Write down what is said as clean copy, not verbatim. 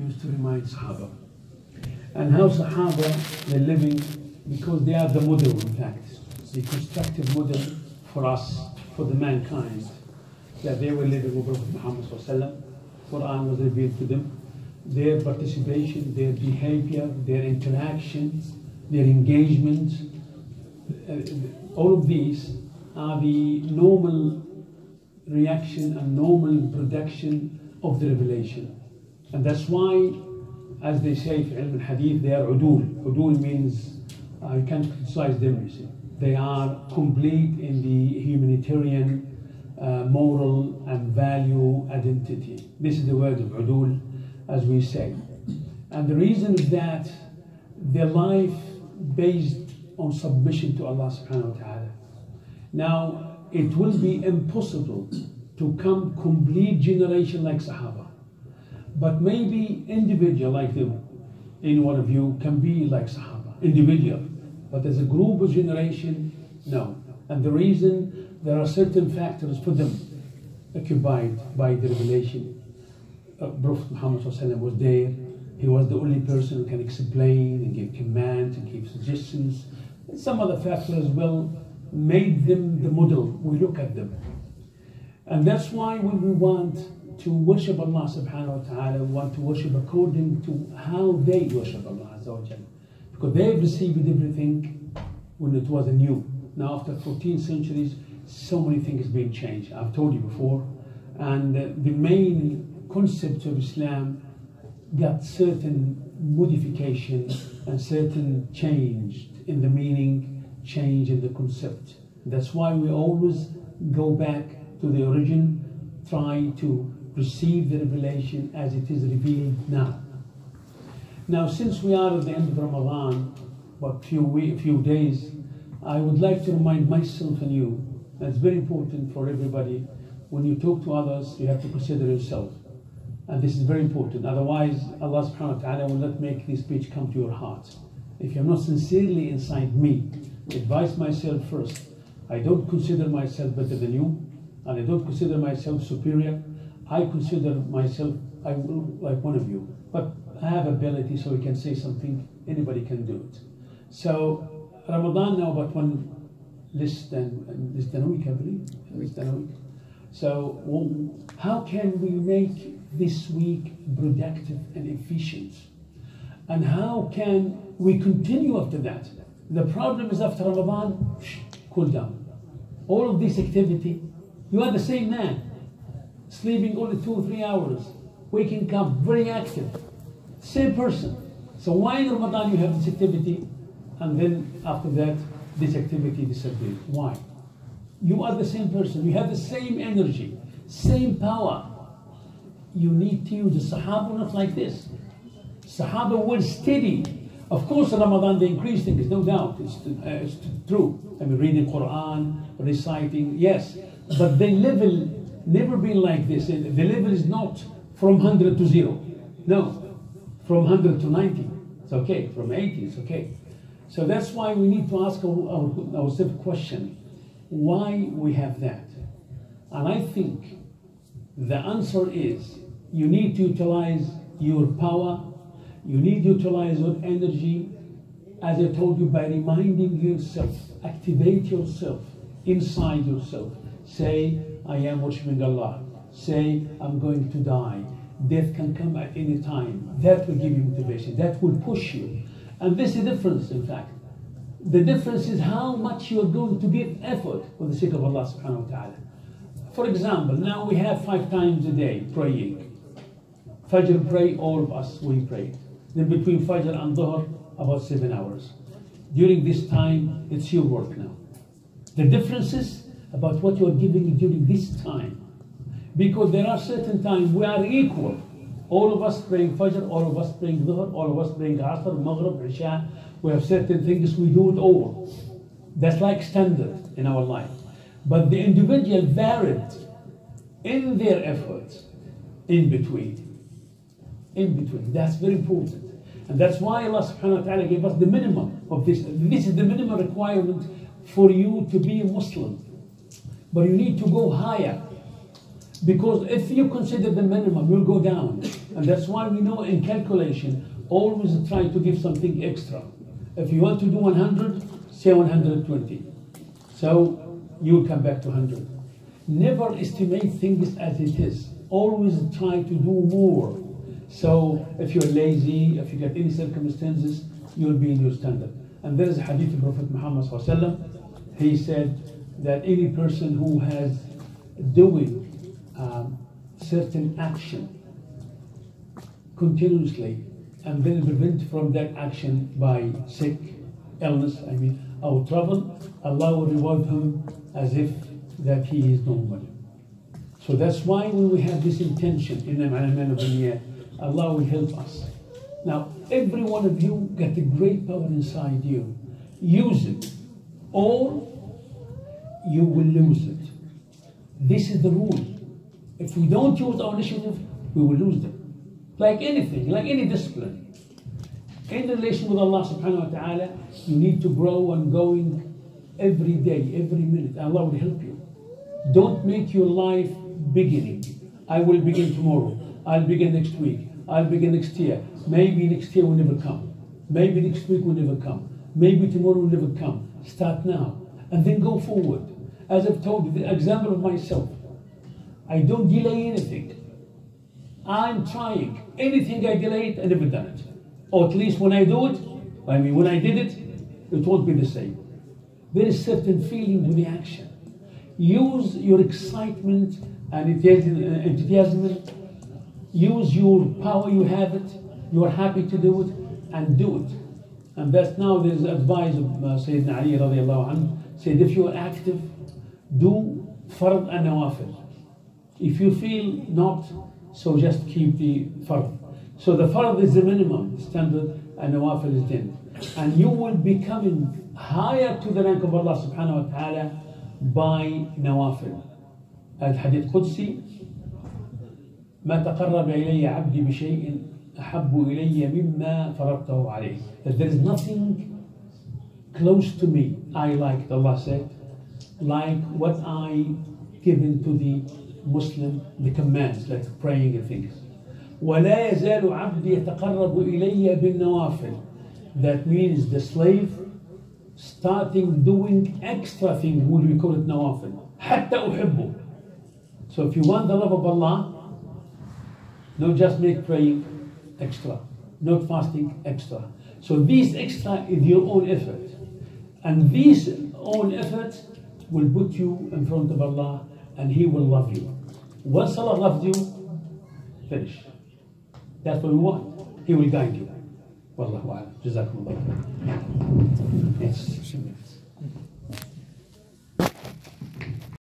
used to remind Sahaba and how Sahaba they're living, because they are the model, in fact, the constructive model for us, for the mankind, that they were living with Prophet Muhammad ﷺ. Quran was revealed to them. Their participation, their behavior, their interaction, their engagement, all of these are the normal reaction and normal production of the revelation. And that's why, as they say in Ilm al-Hadith, they are udul. Udul means, you can't criticize them, you see. They are complete in the humanitarian, moral and value identity. This is the word of udul, as we say. And the reason is that their life based on submission to Allah subhanahu wa ta'ala. Now, it will be impossible to come complete generation like Sahaba. But maybe individual like them, any one of you can be like Sahaba, individual. But as a group of generation, no. And the reason, there are certain factors for them occupied by the revelation. Prophet Muhammad was there. He was the only person who can explain and give commands and give suggestions. And some other factors as well made them the model. We look at them. And that's why when we want to worship Allah subhanahu wa ta'ala, we want to worship according to how they worship Allah azza wa jalla. Because they've received everything when it was new. Now after 14 centuries, so many things have been changed. I've told you before. And the main concept of Islam got certain modification and certain change in the meaning, change in the concept. That's why we always go back to the origin, try to receive the revelation as it is revealed now. Now, since we are at the end of Ramadan, about few days, I would like to remind myself and you, and it's very important for everybody, when you talk to others, you have to consider yourself. And this is very important. Otherwise, Allah subhanahu wa ta'ala will not make this speech come to your heart. If you're not sincerely inside me, advise myself first. I don't consider myself better than you, and I don't consider myself superior. I consider myself like one of you. But I have ability, so we can say something. Anybody can do it. So Ramadan now, about less than a week, I believe. Less than a week. So how can we make this week productive and efficient? And how can we continue after that? The problem is after Ramadan, cool down. All of this activity, you are the same man, sleeping only 2 or 3 hours, waking up very active, same person. So why in Ramadan you have this activity, and then after that this activity disappears? Why? You are the same person, you have the same energy, same power. You need to use the Sahaba not like this. Sahaba were steady. Of course in Ramadan they increase things, no doubt, it's true. I mean, reading Quran, reciting, yes. But their level never been like this. The level is not from 100 to 0. No, from 100 to 90. It's okay. From 80, it's okay. So that's why we need to ask ourselves a question. Why we have that? And I think the answer is you need to utilize your power, you need to utilize your energy, as I told you, by reminding yourself, activate yourself, inside yourself. Say, I am worshiping Allah. Say, I'm going to die. Death can come at any time. That will give you motivation. That will push you. And this is the difference, in fact. The difference is how much you are going to give effort for the sake of Allah subhanahu wa ta'ala. For example, now we have 5 times a day praying. Fajr pray, all of us, we pray. Then between Fajr and Dhuhr, about 7 hours. During this time, it's your work now. The difference is about what you are giving during this time. Because there are certain times we are equal. All of us praying Fajr, all of us praying Dhuhr, all of us praying Asr, Maghrib, Isha. We have certain things, we do it all. That's like standard in our life. But the individual varied in their efforts in between. In between. That's very important. And that's why Allah subhanahu wa ta'ala gave us the minimum of this. This is the minimum requirement for you to be a Muslim. But you need to go higher. Because if you consider the minimum, you'll go down. And that's why we know in calculation, always try to give something extra. If you want to do 100, say 120. So you'll come back to 100. Never estimate things as it is. Always try to do more. So if you're lazy, if you get any circumstances, you'll be in your standard. And there is a hadith of Prophet Muhammad ﷺ. He said that any person who has doing certain action continuously and then prevent from that action by sick, illness, or travel, Allah will reward him as if that he is normal. So that's why when we have this intention in the A'mal bin-Niyyat, Allah will help us. Now, every one of you got a great power inside you. Use it, or you will lose it. This is the rule. If we don't use our initiative, we will lose them. Like anything, like any discipline. In relation with Allah subhanahu wa ta'ala, you need to grow and going every day, every minute. Allah will help you. Don't make your life beginning. I will begin tomorrow. I'll begin next week. I'll begin next year. Maybe next year will never come. Maybe next week will never come. Maybe tomorrow will never come. Start now. And then go forward. As I've told you, the example of myself. I don't delay anything. I'm trying. Anything I delayed, I never done it. Or at least when I do it, when I did it, it won't be the same. There is certain feeling with the action. Use your excitement and enthusiasm. Use your power, you have it. You are happy to do it, and do it. And that's now there's advice of Sayyidina Ali radiallahu anhu. Said if you are active, do fard and nawafil. If you feel not, so just keep the fard. So the fard is the minimum standard and nawafil is 10. And you will be coming higher to the rank of Allah subhanahu wa ta'ala by nawafil. Al-Hadith Qudsi, ما تقرب إلي عبدي بشيء أحب إلي مما فرضته عليه. That there is nothing close to me, I like, Allah said, like what I given to the Muslim, the commands, like praying and things. ولا يزال عبدي يتقرب إلي بالنوافل. That means the slave starting doing extra things, would we call it nawafil. حتى أحبه. So if you want the love of Allah, not just make praying extra, not fasting extra. So this extra is your own effort. And this own effort will put you in front of Allah and He will love you. Once Allah loves you, finish. That's what we want. He will guide you. Wallahu a'lam. Jazakumullah.